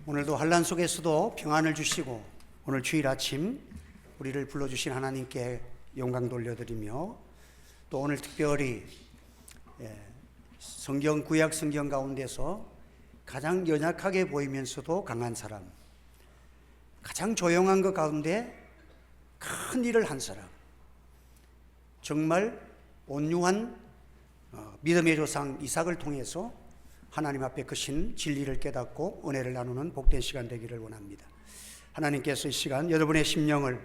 오늘도 환난 속에서도 평안을 주시고 오늘 주일 아침 우리를 불러주신 하나님께 영광 돌려드리며 또 오늘 특별히 구약 성경 가운데서 가장 연약하게 보이면서도 강한 사람, 가장 조용한 것 가운데 큰 일을 한 사람, 정말 온유한 믿음의 조상 이삭을 통해서 하나님 앞에 크신 진리를 깨닫고 은혜를 나누는 복된 시간 되기를 원합니다. 하나님께서 이 시간 여러분의 심령을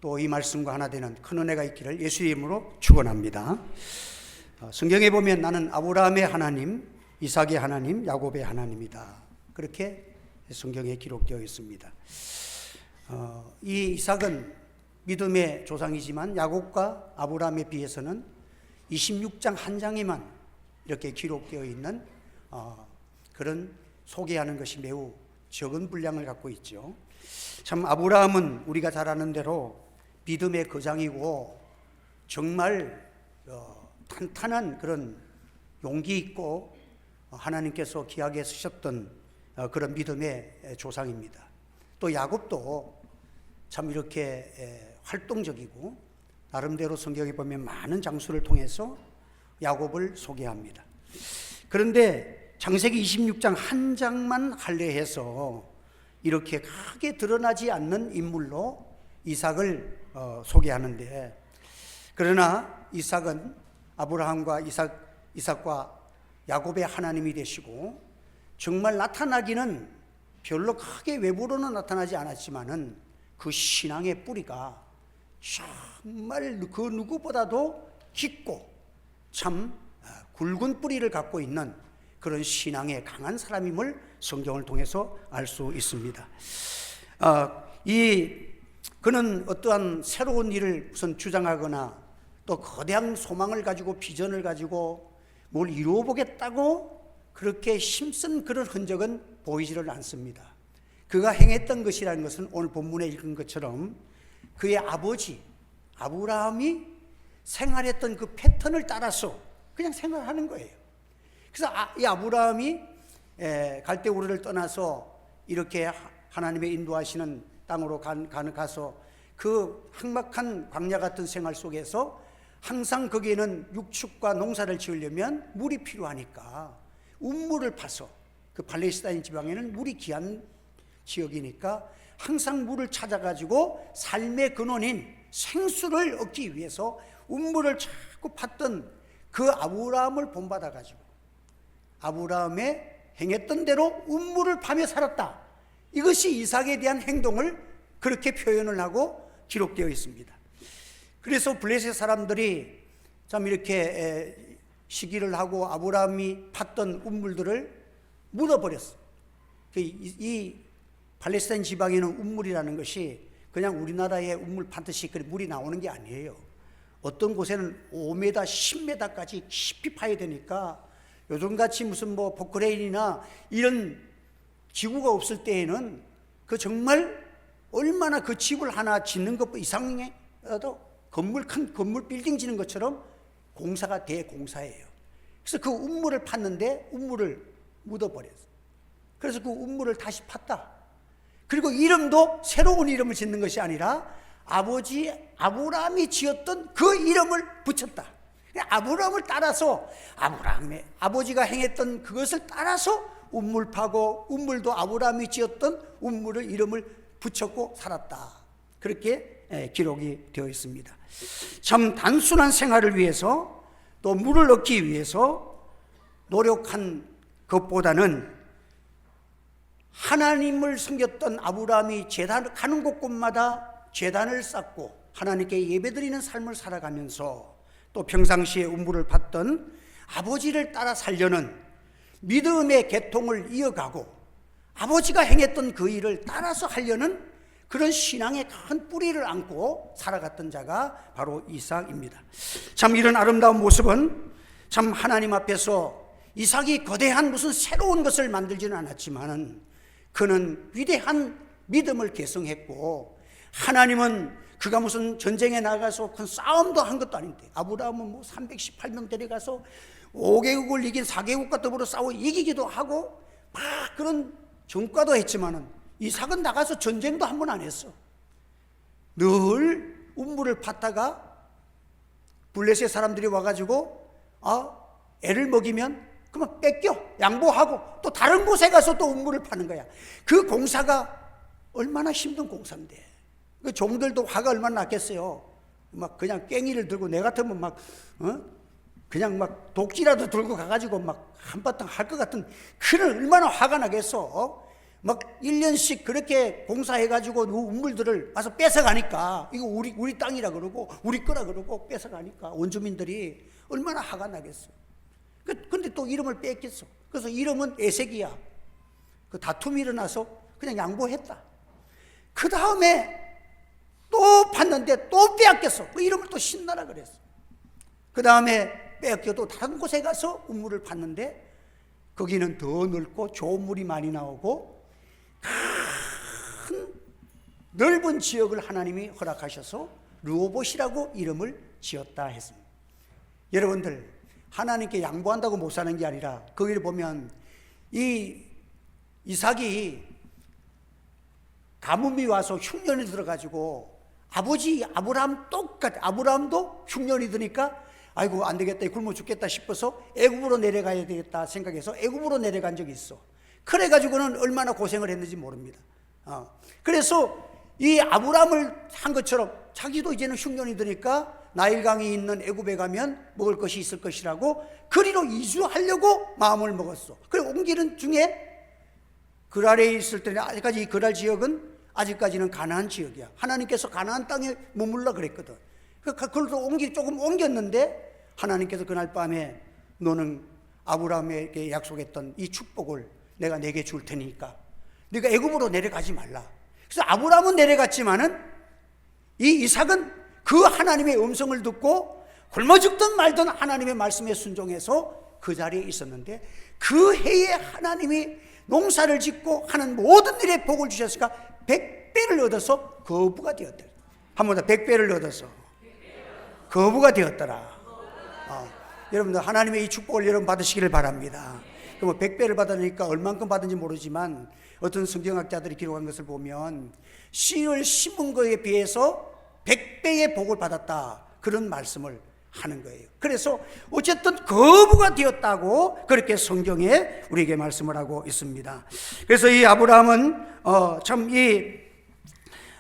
또 이 말씀과 하나 되는 큰 은혜가 있기를 예수의 이름으로 축원합니다. 성경에 보면 나는 아브라함의 하나님, 이삭의 하나님, 야곱의 하나님이다. 그렇게 성경에 기록되어 있습니다. 이 이삭은 믿음의 조상이지만 야곱과 아브라함에 비해서는 26장 한 장에만 이렇게 기록되어 있는 그런 소개하는 것이 매우 적은 분량을 갖고 있죠. 참 아브라함은 우리가 잘 아는 대로 믿음의 거장이고 정말 탄탄한 그런 용기 있고 하나님께서 귀하게 쓰셨던 그런 믿음의 조상입니다. 또 야곱도 참 이렇게 활동적이고 나름대로 성경에 보면 많은 장수를 통해서 야곱을 소개합니다. 그런데 창세기 26장 한 장만 할례해서 이렇게 크게 드러나지 않는 인물로 이삭을 소개하는데, 그러나 이삭은 아브라함과 이삭과 야곱의 하나님이 되시고 정말 나타나기는 별로 크게 외부로는 나타나지 않았지만은 그 신앙의 뿌리가 정말 그 누구보다도 깊고 참 굵은 뿌리를 갖고 있는 그런 신앙의 강한 사람임을 성경을 통해서 알 수 있습니다. 그는 어떠한 새로운 일을 우선 주장하거나 또 거대한 소망을 가지고 비전을 가지고 뭘 이루어 보겠다고 그렇게 힘쓴 그런 흔적은 보이지를 않습니다. 그가 행했던 것이라는 것은 오늘 본문에 읽은 것처럼 그의 아버지 아브라함이 생활했던 그 패턴을 따라서 그냥 생활하는 거예요. 그래서 이 아브라함이 갈대우르를 떠나서 이렇게 하나님의 인도하시는 땅으로 가서 그 삭막한 광야 같은 생활 속에서 항상 거기에는 육축과 농사를 지으려면 물이 필요하니까 운물을 파서, 그 팔레스타인 지방에는 물이 귀한 지역이니까 항상 물을 찾아가지고 삶의 근원인 생수를 얻기 위해서 운물을 자꾸 팠던 그 아브라함을 본받아가지고 아브라함의 행했던 대로 운물을 파며 살았다. 이것이 이삭에 대한 행동을 그렇게 표현을 하고 기록되어 있습니다. 그래서 블레셋 사람들이 참 이렇게 시기를 하고 아브라함이 팠던 운물들을 묻어버렸어요. 이 팔레스타인 지방에는 운물이라는 것이 그냥 우리나라의 운물 파듯이 물이 나오는 게 아니에요. 어떤 곳에는 5m, 10m까지 깊이 파야 되니까 요즘같이 무슨 포크레인이나 이런 기구가 없을 때에는 그 정말 얼마나 그 집을 하나 짓는 것 이상해도 큰 건물 빌딩 짓는 것처럼 공사가 대공사예요. 그래서 그 운물을 팠는데 운물을 묻어버렸어요. 그래서 그 운물을 다시 팠다. 그리고 이름도 새로운 이름을 짓는 것이 아니라 아버지 아브라함이 지었던 그 이름을 붙였다. 아브라함을 따라서 아브라함의 아버지가 행했던 그것을 따라서 운물 파고 운물도 아브라함이 지었던 운물을 이름을 붙였고 살았다. 그렇게 기록이 되어 있습니다. 참 단순한 생활을 위해서 또 물을 얻기 위해서 노력한 것보다는 하나님을 섬겼던 아브라함이 가는 곳곳마다 제단을 쌓고 하나님께 예배드리는 삶을 살아가면서 또 평상시에 운물을 팠던 아버지를 따라 살려는 믿음의 계통을 이어가고 아버지가 행했던 그 일을 따라서 하려는 그런 신앙의 큰 뿌리를 안고 살아갔던 자가 바로 이삭입니다. 참 이런 아름다운 모습은 참 하나님 앞에서 이삭이 거대한 무슨 새로운 것을 만들지는 않았지만 그는 위대한 믿음을 계승했고 하나님은 그가 무슨 전쟁에 나가서 큰 싸움도 한 것도 아닌데 아브라함은 318명 데려가서 5개국을 이긴 4개국과 더불어 싸워 이기기도 하고 막 그런 전과도 했지만은 이삭은 나가서 전쟁도 한 번 안 했어. 늘 운물을 팠다가 블레셋 사람들이 와가지고 애를 먹이면 그만 뺏겨 양보하고 또 다른 곳에 가서 또 운물을 파는 거야. 그 공사가 얼마나 힘든 공사인데 그 종들도 화가 얼마나 났겠어요. 막 그냥 깽이를 들고 내 같으면 막 그냥 막 독지라도 들고 가가지고 막 한바탕 할 것 같은 그런 얼마나 화가 나겠어. 막 1년씩 그렇게 공사해가지고 운물들을 와서 뺏어가니까 이거 우리 땅이라 그러고 우리 거라 그러고 뺏어가니까 원주민들이 얼마나 화가 나겠어. 근데 또 이름을 뺏겼어. 그래서 이름은 에색이야. 그 다툼이 일어나서 그냥 양보했다. 그 다음에 또 봤는데 또 빼앗겼어. 그 이름을 또 신나라 그랬어. 그 다음에 빼앗겨도 다른 곳에 가서 운물을 팠는데 거기는 더 넓고 좋은 물이 많이 나오고 큰 넓은 지역을 하나님이 허락하셔서 르호봇이라고 이름을 지었다 했습니다. 여러분들 하나님께 양보한다고 못 사는 게 아니라 거기를 보면 이 이삭이 가뭄이 와서 흉년이 들어가지고 아버지 아브라함 똑같아. 아브라함도 흉년이 드니까 아이고 안 되겠다 굶어 죽겠다 싶어서 애굽으로 내려가야 되겠다 생각해서 애굽으로 내려간 적이 있어. 그래가지고는 얼마나 고생을 했는지 모릅니다. 그래서 이 아브라함을 한 것처럼 자기도 이제는 흉년이 드니까 나일강이 있는 애굽에 가면 먹을 것이 있을 것이라고 그리로 이주하려고 마음을 먹었어. 그래 온 길은 중에 그랄에 있을 때는 아직까지 이 그랄 지역은 아직까지는 가나안 지역이야. 하나님께서 가나안 땅에 머물러 그랬거든. 그걸 조금 옮겼는데 하나님께서 그날 밤에 너는 아브라함에게 약속했던 이 축복을 내가 내게 줄 테니까 네가 애굽으로 내려가지 말라. 그래서 아브라함은 내려갔지만은 이 이삭은 그 하나님의 음성을 듣고 굶어 죽든 말든 하나님의 말씀에 순종해서 그 자리에 있었는데 그 해에 하나님이 농사를 짓고 하는 모든 일에 복을 주셨으니까 100배를 얻어서 거부가 되었더라. 한 번 더 100배를 얻어서 거부가 되었더라. 여러분들 하나님의 이 축복을 여러분 받으시기를 바랍니다. 그럼 100배를 받으니까 얼만큼 받은지 모르지만 어떤 성경학자들이 기록한 것을 보면 씨를 심은 거에 비해서 100배의 복을 받았다 그런 말씀을 하는 거예요. 그래서 어쨌든 거부가 되었다고 그렇게 성경에 우리에게 말씀을 하고 있습니다. 그래서 이 아브라함은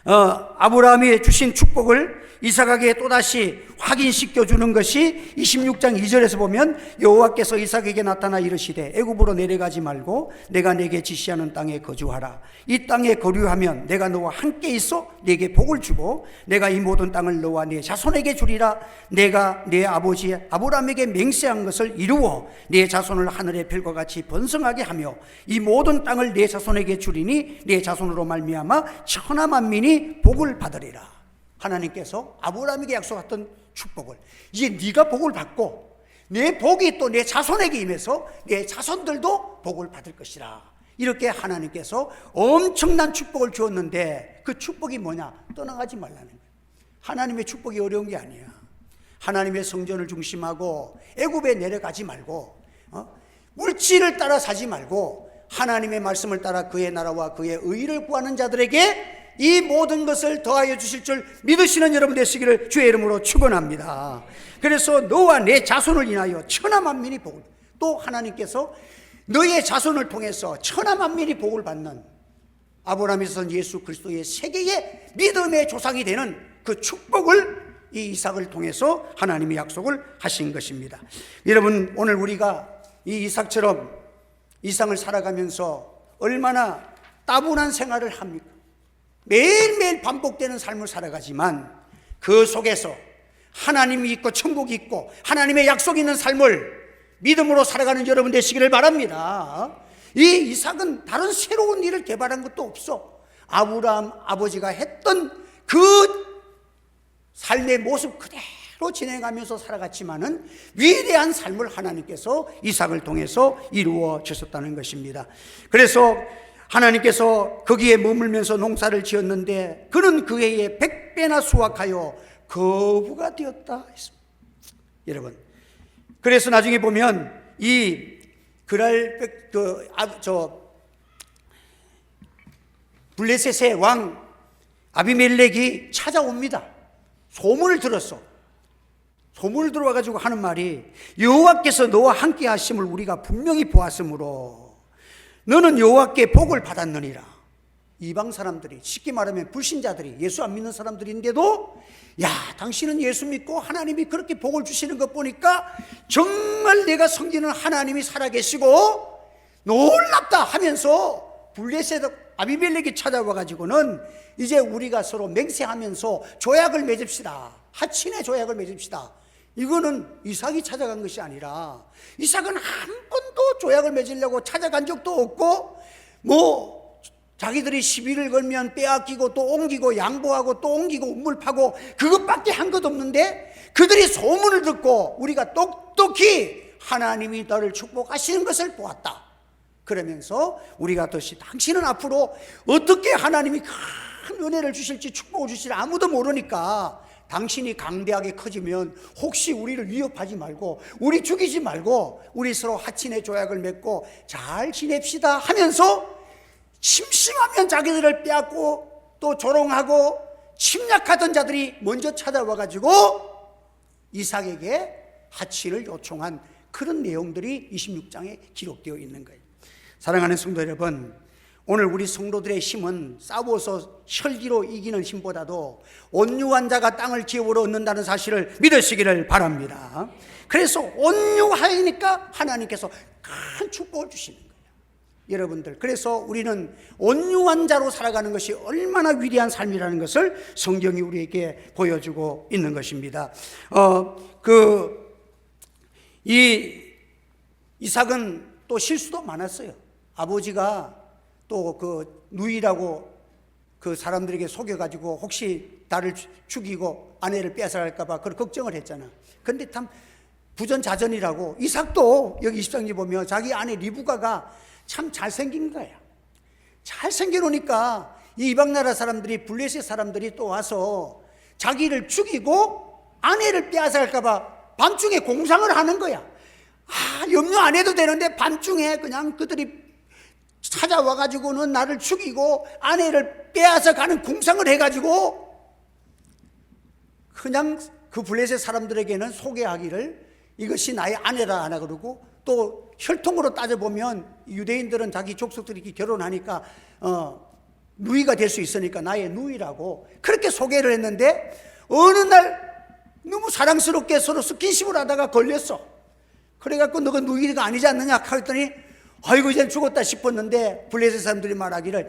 아브라함이 주신 축복을 이삭에게 또다시 확인시켜 주는 것이 26장 2절에서 보면 여호와께서 이삭에게 나타나 이르시되 애굽으로 내려가지 말고 내가 내게 지시하는 땅에 거주하라. 이 땅에 거류하면 내가 너와 함께 있어 네게 복을 주고 내가 이 모든 땅을 너와 네 자손에게 주리라. 내가 네 아버지 아브라함에게 맹세한 것을 이루어 네 자손을 하늘의 별과 같이 번성하게 하며 이 모든 땅을 네 자손에게 주리니 네 자손으로 말미암아 천하 만민이 복을 받으리라. 하나님께서 아브라함에게 약속했던 축복을 이제 네가 복을 받고 내 복이 또 내 자손에게 임해서 내 자손들도 복을 받을 것이라. 이렇게 하나님께서 엄청난 축복을 주었는데 그 축복이 뭐냐? 떠나가지 말라는 거예요. 하나님의 축복이 어려운 게 아니야. 하나님의 성전을 중심하고 애굽에 내려가지 말고 물질을 따라 사지 말고 하나님의 말씀을 따라 그의 나라와 그의 의를 구하는 자들에게 이 모든 것을 더하여 주실 줄 믿으시는 여러분 되시기를 주의 이름으로 축원합니다. 그래서 너와 내 자손을 인하여 천하 만민이 복을, 또 하나님께서 너의 자손을 통해서 천하 만민이 복을 받는 아브라함에서 예수 그리스도의 세계의 믿음의 조상이 되는 그 축복을 이 이삭을 통해서 하나님이 약속을 하신 것입니다. 여러분 오늘 우리가 이 이삭처럼 이 세상을 살아가면서 얼마나 따분한 생활을 합니까? 매일매일 반복되는 삶을 살아가지만 그 속에서 하나님이 있고 천국이 있고 하나님의 약속이 있는 삶을 믿음으로 살아가는 여러분 되시기를 바랍니다. 이 이삭은 다른 새로운 일을 개발한 것도 없어. 아브라함 아버지가 했던 그 삶의 모습 그대로 진행하면서 살아갔지만은 위대한 삶을 하나님께서 이삭을 통해서 이루어 주셨다는 것입니다. 그래서 하나님께서 거기에 머물면서 농사를 지었는데 그는 그 해에 100배나 수확하여 거부가 되었다 했습니다. 여러분, 그래서 나중에 보면 이 그랄 블레셋의 왕 아비멜렉이 찾아옵니다. 소문을 들었어. 소문을 들어와가지고 하는 말이, 여호와께서 너와 함께 하심을 우리가 분명히 보았으므로 너는 여호와께 복을 받았느니라. 이방 사람들이, 쉽게 말하면 불신자들이, 예수 안 믿는 사람들인데도, 야, 당신은 예수 믿고 하나님이 그렇게 복을 주시는 것 보니까 정말 내가 섬기는 하나님이 살아계시고 놀랍다 하면서 블레셋 아비멜렉이 찾아와가지고는 이제 우리가 서로 맹세하면서 조약을 맺읍시다. 하친의 조약을 맺읍시다. 이거는 이삭이 찾아간 것이 아니라, 이삭은 한 번도 조약을 맺으려고 찾아간 적도 없고, 자기들이 시비를 걸면 빼앗기고 또 옮기고 양보하고 또 옮기고 우물 파고 그것밖에 한 것 없는데, 그들이 소문을 듣고 우리가 똑똑히 하나님이 너를 축복하시는 것을 보았다. 그러면서 우리가 당신은 앞으로 어떻게 하나님이 큰 은혜를 주실지 축복을 주실지 아무도 모르니까 당신이 강대하게 커지면 혹시 우리를 위협하지 말고, 우리 죽이지 말고 우리 서로 하친의 조약을 맺고 잘 지냅시다 하면서, 심심하면 자기들을 빼앗고 또 조롱하고 침략하던 자들이 먼저 찾아와가지고 이삭에게 하친을 요청한 그런 내용들이 26장에 기록되어 있는 거예요. 사랑하는 성도 여러분, 오늘 우리 성도들의 힘은 싸워서 혈기로 이기는 힘보다도 온유한 자가 땅을 기업으로 얻는다는 사실을 믿으시기를 바랍니다. 그래서 온유하니까 하나님께서 큰 축복을 주시는 거예요. 여러분들, 그래서 우리는 온유한 자로 살아가는 것이 얼마나 위대한 삶이라는 것을 성경이 우리에게 보여주고 있는 것입니다. 이삭은 또 실수도 많았어요. 아버지가 또 그 누이라고 그 사람들에게 속여가지고 혹시 나를 죽이고 아내를 빼앗아갈까봐 그런 걱정을 했잖아. 근데 참 부전자전이라고, 이삭도 여기 20장에 보면 자기 아내 리브가가 참 잘생긴 거야. 잘생겨놓으니까 이 이방 나라 사람들이, 블레셋 사람들이 또 와서 자기를 죽이고 아내를 빼앗아갈까봐 밤중에 공상을 하는 거야. 염려 안 해도 되는데 밤중에 그냥 그들이 찾아와가지고는 나를 죽이고 아내를 빼앗아가는 공상을 해가지고 그냥 그 블레셋 사람들에게는 소개하기를 이것이 나의 아내라 하나 그러고, 또 혈통으로 따져보면 유대인들은 자기 족속들이 결혼하니까 누이가 될 수 있으니까 나의 누이라고 그렇게 소개를 했는데, 어느 날 너무 사랑스럽게 서로 스킨십을 하다가 걸렸어. 그래갖고 너가 누이가 아니지 않느냐 하더니, 아이고 이제 죽었다 싶었는데 블레셋 사람들이 말하기를,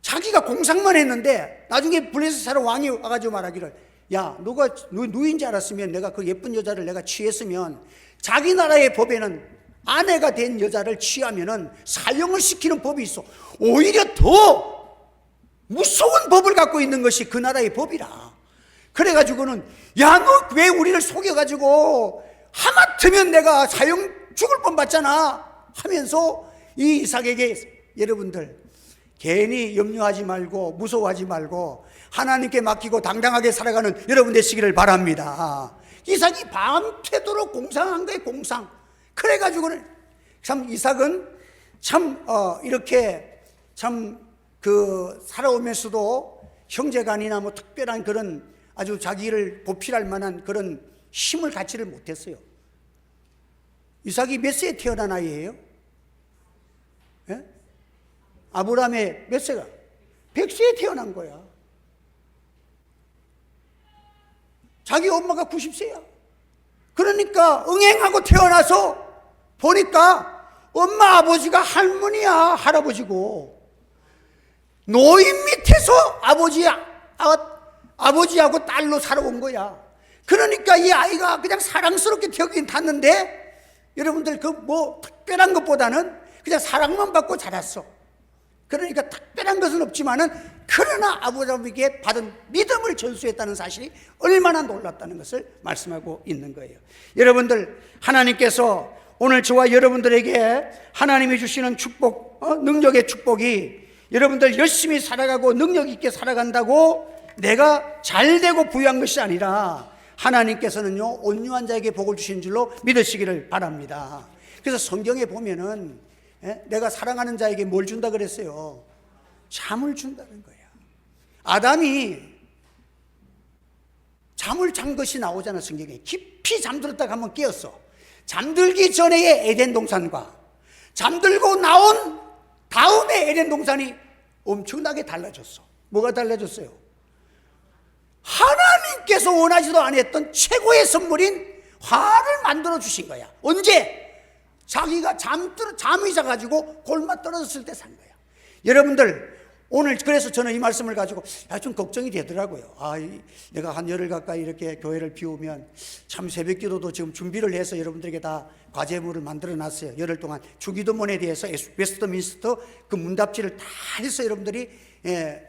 자기가 공상만 했는데 나중에 블레셋 사람 왕이 와가지고 말하기를, 야, 너가 누이인 줄 알았으면 내가 그 예쁜 여자를 내가 취했으면, 자기 나라의 법에는 아내가 된 여자를 취하면은 사형을 시키는 법이 있어. 오히려 더 무서운 법을 갖고 있는 것이 그 나라의 법이라. 그래가지고는, 야, 너 왜 우리를 속여가지고 하마터면 내가 사형 죽을 뻔 받잖아 하면서 이 이삭에게, 여러분들 괜히 염려하지 말고 무서워하지 말고 하나님께 맡기고 당당하게 살아가는 여러분 되시기를 바랍니다. 이삭이 밤새도록 공상한 거예요, 공상. 그래가지고는 참 이삭은 참 이렇게 참 살아오면서도 형제간이나 뭐 특별한 그런 아주 자기를 보필할 만한 그런 힘을 갖지를 못했어요. 이삭이 몇 세에 태어난 아이예요? 예? 아브라함의 몇 세가? 100세에 태어난 거야. 자기 엄마가 90세야. 그러니까 응행하고 태어나서 보니까 엄마 아버지가 할머니야, 할아버지고, 노인 밑에서 아버지하고 딸로 살아온 거야. 그러니까 이 아이가 그냥 사랑스럽게 태어긴 탔는데, 여러분들 특별한 것보다는 그냥 사랑만 받고 자랐어. 그러니까 특별한 것은 없지만은, 그러나 아버지에게 받은 믿음을 전수했다는 사실이 얼마나 놀랍다는 것을 말씀하고 있는 거예요. 여러분들, 하나님께서 오늘 저와 여러분들에게 하나님이 주시는 축복, 능력의 축복이, 여러분들 열심히 살아가고 능력 있게 살아간다고 내가 잘되고 부유한 것이 아니라, 하나님께서는요 온유한 자에게 복을 주신 줄로 믿으시기를 바랍니다. 그래서 성경에 보면은 내가 사랑하는 자에게 뭘 준다 그랬어요? 잠을 준다는 거야. 아담이 잠을 잔 것이 나오잖아, 성경에. 깊이 잠들었다가 한번 깨었어. 잠들기 전에의 에덴 동산과 잠들고 나온 다음에 에덴 동산이 엄청나게 달라졌어. 뭐가 달라졌어요? 하나님께서 원하지도 않았던 최고의 선물인 화를 만들어 주신 거야. 언제? 자기가 잠이 자가지고 골마 떨어졌을 때 산 거야. 여러분들, 오늘 그래서 저는 이 말씀을 가지고 좀 걱정이 되더라고요. 내가 한 열흘 가까이 이렇게 교회를 비우면 참 새벽 기도도 지금 준비를 해서 여러분들에게 다 과제물을 만들어 놨어요. 열흘 동안 주기도문에 대해서 웨스트민스터 그 문답지를 다 해서 여러분들이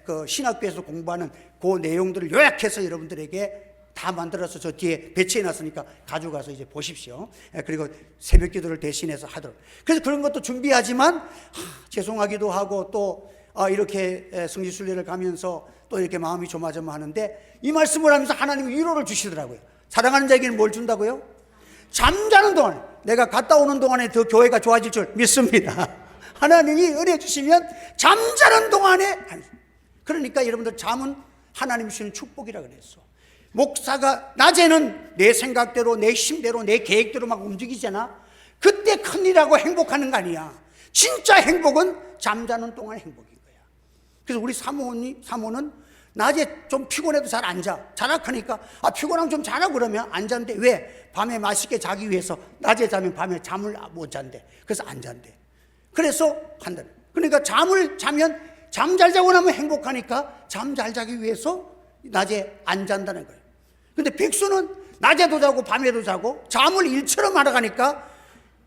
그 신학교에서 공부하는 그 내용들을 요약해서 여러분들에게 다 만들어서 저 뒤에 배치해 놨으니까 가져가서 이제 보십시오. 그리고 새벽 기도를 대신해서 하도록. 그래서 그런 것도 준비하지만 죄송하기도 하고 또 이렇게 성지순례를 가면서 또 이렇게 마음이 조마조마하는데 이 말씀을 하면서 하나님이 위로를 주시더라고요. 사랑하는 자에게는 뭘 준다고요? 잠자는 동안, 내가 갔다 오는 동안에 더 교회가 좋아질 줄 믿습니다. 하나님이 은혜 주시면 잠자는 동안에, 그러니까 여러분들 잠은 하나님이 주시는 축복이라 그랬어. 목사가 낮에는 내 생각대로 내 힘대로 내 계획대로 막 움직이잖아. 그때 큰일하고 행복하는 거 아니야. 진짜 행복은 잠자는 동안 행복인 거야. 그래서 우리 사모는 낮에 좀 피곤해도 잘 안 자. 자락하니까 피곤하면 좀 자라 그러면 안 잔대. 왜? 밤에 맛있게 자기 위해서 낮에 자면 밤에 잠을 못 잔대. 그래서 안 잔대. 그래서 한다. 그러니까 잠을 자면 잠 잘 자고 나면 행복하니까 잠 잘 자기 위해서 낮에 안 잔다는 거예요. 근데 백수는 낮에도 자고 밤에도 자고 잠을 일처럼 하러 가니까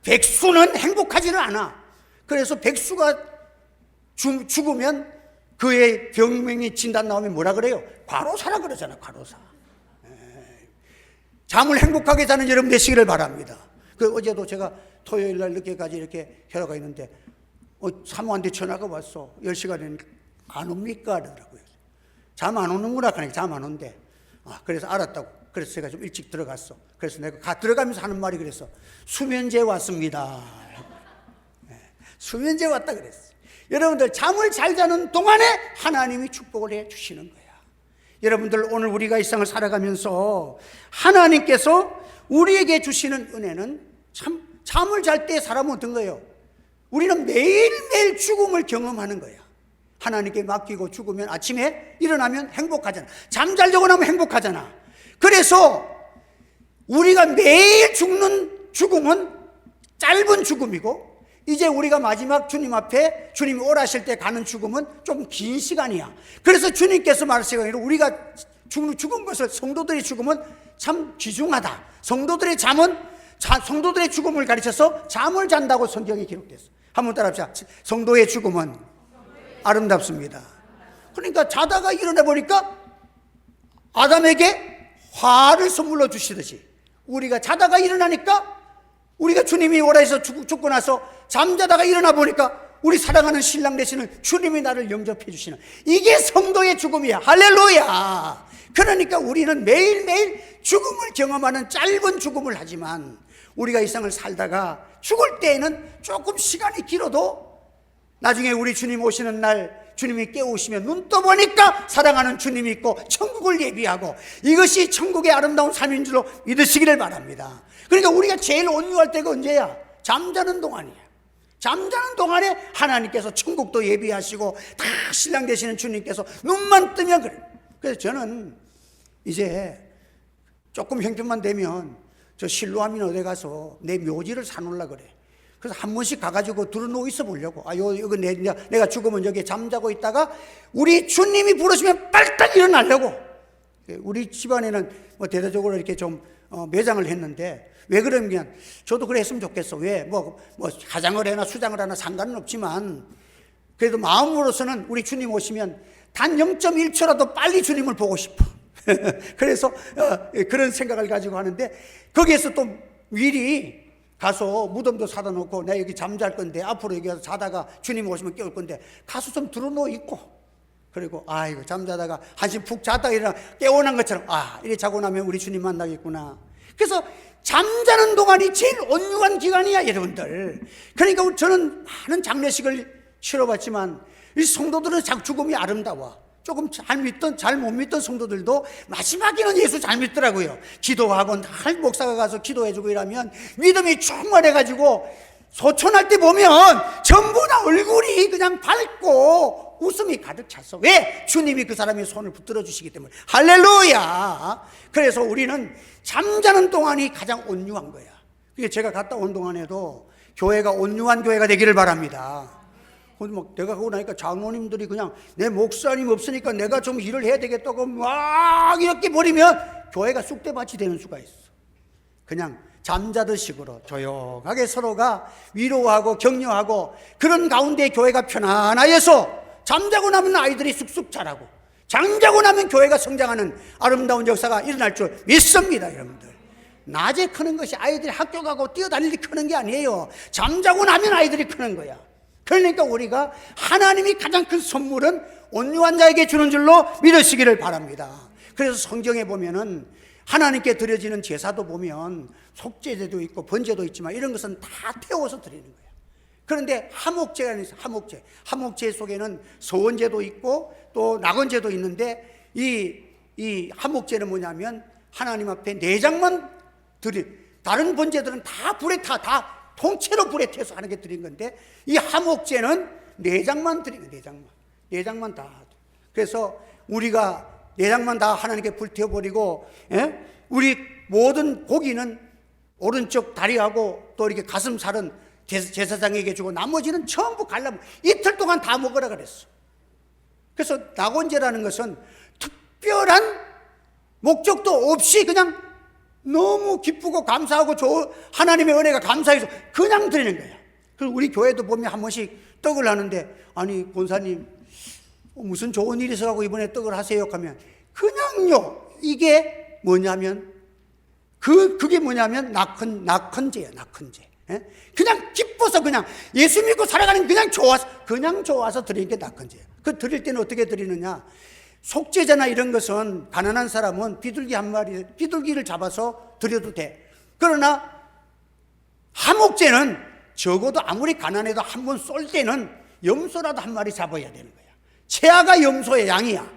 백수는 행복하지는 않아. 그래서 백수가 죽으면 그의 병명이 진단 나오면 뭐라 그래요? 과로사라 그러잖아. 과로사. 잠을 행복하게 자는 여러분 되시기를 바랍니다. 어제도 제가 토요일 날 늦게까지 이렇게 혈화가 있는데 사모한테 전화가 왔어. 10시가 되니까 안 옵니까? 그러더라고요. 잠 안 오는구나. 그러니까 잠 안 온대. 그래서 알았다고. 그래서 제가 좀 일찍 들어갔어. 그래서 내가 들어가면서 하는 말이 그랬어. 수면제 왔습니다. 수면제 왔다 그랬어. 여러분들 잠을 잘 자는 동안에 하나님이 축복을 해 주시는 거야. 여러분들 오늘 우리가 이 세상을 살아가면서 하나님께서 우리에게 주시는 은혜는 참 잠을 잘 때 사람은 어떤 거예요? 우리는 매일매일 죽음을 경험하는 거야. 하나님께 맡기고 죽으면 아침에 일어나면 행복하잖아. 잠 잘 자고 나면 행복하잖아. 그래서 우리가 매일 죽는 죽음은 짧은 죽음이고 이제 우리가 마지막 주님 앞에 주님이 오라실 때 가는 죽음은 좀 긴 시간이야. 그래서 주님께서 말하시기를 우리가 죽은 것을 성도들의 죽음은 참 귀중하다. 성도들의 죽음을 가르쳐서 잠을 잔다고 성경에 기록됐어. 한번 따라합시다. 성도의 죽음은 아름답습니다. 그러니까 자다가 일어나 보니까 아담에게 화를 선물로 주시듯이 우리가 자다가 일어나니까 우리가 주님이 오라 해서 죽고 나서 잠자다가 일어나 보니까 우리 사랑하는 신랑 되시는 주님이 나를 영접해 주시는 이게 성도의 죽음이야. 할렐루야. 그러니까 우리는 매일매일 죽음을 경험하는 짧은 죽음을 하지만 우리가 이 세상을 살다가 죽을 때에는 조금 시간이 길어도 나중에 우리 주님 오시는 날 주님이 깨우시면 눈 떠보니까 사랑하는 주님이 있고 천국을 예비하고 이것이 천국의 아름다운 삶인 줄로 믿으시기를 바랍니다. 그러니까 우리가 제일 온유할 때가 언제야? 잠자는 동안이야. 잠자는 동안에 하나님께서 천국도 예비하시고 다 신랑 되시는 주님께서 눈만 뜨면 그래. 그래서 저는 이제 조금 형편만 되면 저 실로암인 어디 가서 내 묘지를 사놓으려고 그래. 그래서 한 번씩 가가지고 들어놓고 있어 보려고. 여기 내가 죽으면 여기에 잠자고 있다가 우리 주님이 부르시면 빨딱 일어나려고. 우리 집안에는 뭐 대대적으로 이렇게 좀 매장을 했는데 왜 그러면 저도 그래 했으면 좋겠어. 왜? 뭐 화장을 해나 수장을 하나 상관은 없지만 그래도 마음으로서는 우리 주님 오시면 단 0.1초라도 빨리 주님을 보고 싶어. 그래서 그런 생각을 가지고 하는데 거기에서 또 미리 가서 무덤도 사다 놓고 나 여기 잠잘 건데 앞으로 여기 가서 자다가 주님 오시면 깨울 건데 가서 좀 들어놓고 있고 그리고 아이고 잠자다가 한숨 푹 자다가 일어나 깨어난 것처럼 이래 자고 나면 우리 주님 만나겠구나. 그래서 잠자는 동안이 제일 온유한 기간이야 여러분들. 그러니까 저는 많은 장례식을 치러봤지만 이 성도들은 죽음이 아름다워. 조금 잘 못 믿던 성도들도 마지막에는 예수 잘 믿더라고요. 기도하고 할 목사가 가서 기도해주고 이러면 믿음이 충만해가지고 소천할 때 보면 전부 다 얼굴이 그냥 밝고 웃음이 가득 찼어. 왜? 주님이 그 사람의 손을 붙들어 주시기 때문에. 할렐루야. 그래서 우리는 잠자는 동안이 가장 온유한 거야. 그게 제가 갔다 온 동안에도 교회가 온유한 교회가 되기를 바랍니다. 막 내가 가고 나니까 장로님들이 그냥 내 목사님 없으니까 내가 좀 일을 해야 되겠다고 막 이렇게 버리면 교회가 쑥대밭이 되는 수가 있어. 그냥 잠자듯식으로 조용하게 서로가 위로하고 격려하고 그런 가운데 교회가 편안하여서 잠자고 나면 아이들이 쑥쑥 자라고 잠자고 나면 교회가 성장하는 아름다운 역사가 일어날 줄 믿습니다. 여러분들, 낮에 크는 것이 아이들이 학교 가고 뛰어다닐 때 크는 게 아니에요. 잠자고 나면 아이들이 크는 거야. 그러니까 우리가 하나님이 가장 큰 선물은 온유한 자에게 주는 줄로 믿으시기를 바랍니다. 그래서 성경에 보면은 하나님께 드려지는 제사도 보면 속죄제도 있고 번제도 있지만 이런 것은 다 태워서 드리는 거예요. 그런데 화목제가 있어요. 화목제 속에는 소원제도 있고 또 낙원제도 있는데 이 화목제는 뭐냐면 하나님 앞에 내장만 다른 번제들은 다 불에 다 통째로 불에 태워서 하는 게 드린 건데 이 화목제는 내장만 드리는 거예요. 내장만 다. 그래서 우리가 내장만 다 하나님께 불태워버리고, 우리 모든 고기는 오른쪽 다리하고 또 이렇게 가슴살은 제사장에게 주고 나머지는 전부 갈라면 이틀 동안 다 먹으라 그랬어. 그래서 낙원제라는 것은 특별한 목적도 없이 그냥 너무 기쁘고 감사하고 하나님의 은혜가 감사해서 그냥 드리는 거야. 그리고 우리 교회도 보면 한 번씩 떡을 하는데, 아니 권사님 무슨 좋은 일이 있어가고 이번에 떡을 하세요 하면 그냥요. 이게 뭐냐면 그게 뭐냐면 낙헌제예요. 낙헌제. 그냥 기뻐서 그냥 예수 믿고 살아가는 그냥 좋아서 드리는 게 낙헌제예요. 그 드릴 때는 어떻게 드리느냐? 속죄제나 이런 것은 가난한 사람은 비둘기를 잡아서 드려도 돼. 그러나 화목제는 적어도 아무리 가난해도 한 번 쏠 때는 염소라도 한 마리 잡아야 되는 거야. 채아가 염소의 양이야.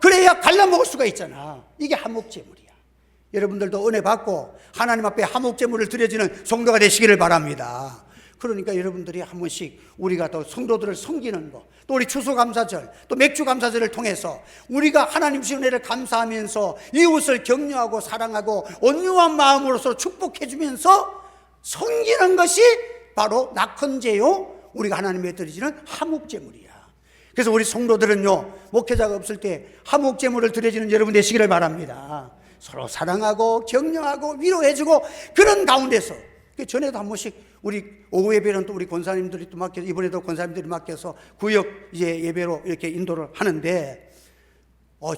그래야 갈라먹을 수가 있잖아. 이게 화목제물이야. 여러분들도 은혜 받고 하나님 앞에 화목제물을 드려지는 성도가 되시기를 바랍니다. 그러니까 여러분들이 한 번씩 우리가 또 성도들을 섬기는 거, 또 우리 추수감사절, 또 맥주감사절을 통해서 우리가 하나님 주신 은혜를 감사하면서 이웃을 격려하고 사랑하고 온유한 마음으로서 축복해주면서 섬기는 것이 바로 낙헌제요, 우리가 하나님께 드리지는 화목제물이야. 그래서 우리 성도들은요, 목회자가 없을 때 화목제물을 드려지는 여러분 되시기를 바랍니다. 서로 사랑하고 격려하고 위로해주고 그런 가운데서, 전에도 한 번씩 우리 오후 예배는 또 우리 권사님들이 또 맡겨서, 이번에도 권사님들이 맡겨서 구역 이제 예배로 이렇게 인도를 하는데,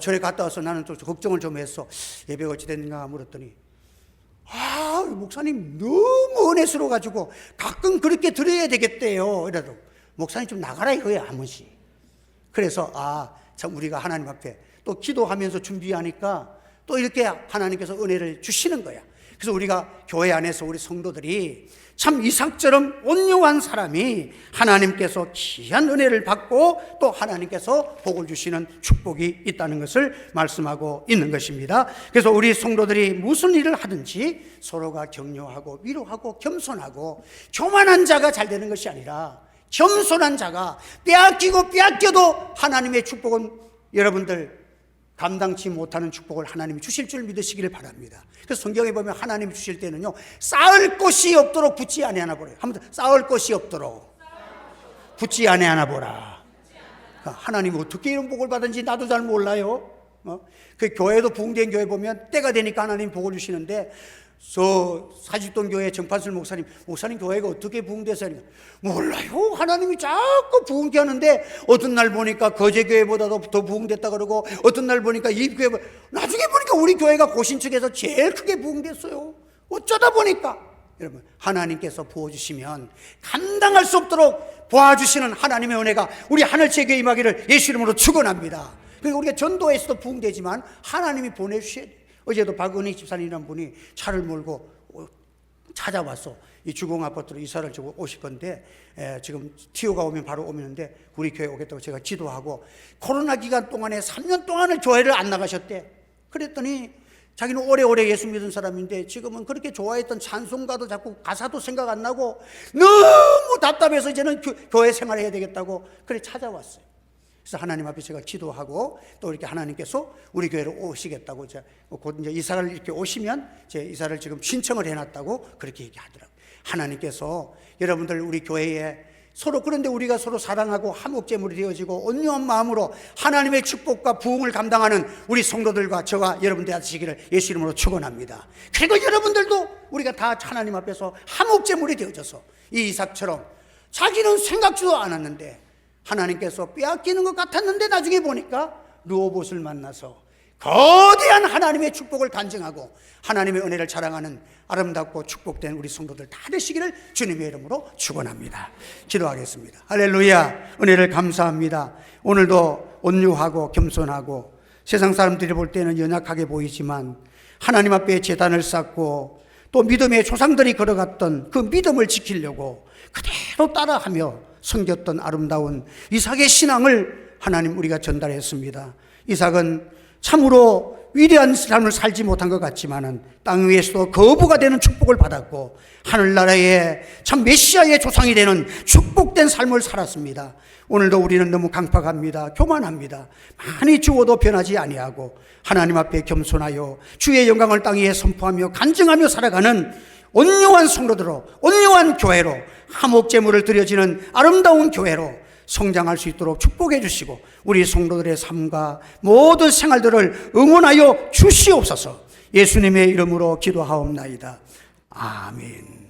전에 갔다 와서 나는 또 걱정을 좀 했어. 예배가 어찌 됐는가 물었더니, 목사님 너무 은혜스러워가지고 가끔 그렇게 드려야 되겠대요. 이래도 목사님 좀 나가라 이거야, 한 번씩. 그래서 참 우리가 하나님 앞에 또 기도하면서 준비하니까 또 이렇게 하나님께서 은혜를 주시는 거야. 그래서 우리가 교회 안에서 우리 성도들이 참 이삭처럼 온유한 사람이 하나님께서 귀한 은혜를 받고 또 하나님께서 복을 주시는 축복이 있다는 것을 말씀하고 있는 것입니다. 그래서 우리 성도들이 무슨 일을 하든지 서로가 격려하고 위로하고 겸손하고, 교만한 자가 잘 되는 것이 아니라 겸손한 자가 빼앗겨도 하나님의 축복은 여러분들 감당치 못하는 축복을 하나님이 주실 줄 믿으시기를 바랍니다. 그래서 성경에 보면 하나님이 주실 때는요, 쌓을 것이 없도록 붙지 아니하나 보라. 한번 쌓을 것이 없도록 붙지 아니하나 보라. 하나님이 어떻게 이런 복을 받은지 나도 잘 몰라요. 그 교회도 부흥된 교회 보면 때가 되니까 하나님 복을 주시는데, 사직동 교회 정판술 목사님 교회가 어떻게 부흥됐어요? 몰라요. 하나님이 자꾸 부흥케 하는데 어떤 날 보니까 거제 교회보다도 더 부흥됐다 그러고, 어떤 날 보니까 이 교회, 나중에 보니까 우리 교회가 고신축에서 제일 크게 부흥됐어요. 어쩌다 보니까. 여러분, 하나님께서 부어주시면 감당할 수 없도록 도와주시는 하나님의 은혜가 우리 하늘채교회 임하기를 예수 이름으로 축원합니다. 그러니까 우리가 전도에서도 부흥되지만 하나님이 보내주셔야 돼요. 어제도 박은희 집사님이라는 분이 차를 몰고 찾아왔어. 이 주공 아파트로 이사를 지고 오실 건데 지금 티오가 오면 바로 오는데 우리 교회 오겠다고 제가 지도하고 코로나 기간 동안에 3년 동안을 교회를 안 나가셨대. 그랬더니 자기는 오래오래 예수 믿은 사람인데 지금은 그렇게 좋아했던 찬송가도 자꾸 가사도 생각 안 나고 너무 답답해서 이제는 교회 생활해야 되겠다고 그래 찾아왔어요. 그래서 하나님 앞에 제가 기도하고 또 이렇게 하나님께서 우리 교회로 오시겠다고 곧 이제 이사를 이렇게 오시면 제 이사를 지금 신청을 해놨다고 그렇게 얘기하더라고요. 하나님께서 여러분들 우리 교회에 서로 그런데 우리가 서로 사랑하고 화목제물이 되어지고 온유한 마음으로 하나님의 축복과 부흥을 감당하는 우리 성도들과 저와 여러분들 되시기를 예수 이름으로 축원합니다. 그리고 여러분들도 우리가 다 하나님 앞에서 화목제물이 되어져서 이 이삭처럼 자기는 생각지도 않았는데 하나님께서 빼앗기는 것 같았는데 나중에 보니까 르호봇을 만나서 거대한 하나님의 축복을 간증하고 하나님의 은혜를 자랑하는 아름답고 축복된 우리 성도들 다 되시기를 주님의 이름으로 축원합니다. 기도하겠습니다. 할렐루야. 은혜를 감사합니다. 오늘도 온유하고 겸손하고 세상 사람들이 볼 때는 연약하게 보이지만 하나님 앞에 제단을 쌓고 또 믿음의 조상들이 걸어갔던 그 믿음을 지키려고 그대로 따라하며 섬겼던 아름다운 이삭의 신앙을 하나님 우리가 전달했습니다. 이삭은 참으로 위대한 삶을 살지 못한 것 같지만은 땅 위에서도 거부가 되는 축복을 받았고 하늘나라의 참 메시아의 조상이 되는 축복된 삶을 살았습니다. 오늘도 우리는 너무 강팍합니다. 교만합니다. 많이 주어도 변하지 아니하고 하나님 앞에 겸손하여 주의 영광을 땅 위에 선포하며 간증하며 살아가는 온유한 성도들로 온유한 교회로 화목제물을 드려지는 아름다운 교회로 성장할 수 있도록 축복해 주시고 우리 성도들의 삶과 모든 생활들을 응원하여 주시옵소서. 예수님의 이름으로 기도하옵나이다. 아멘.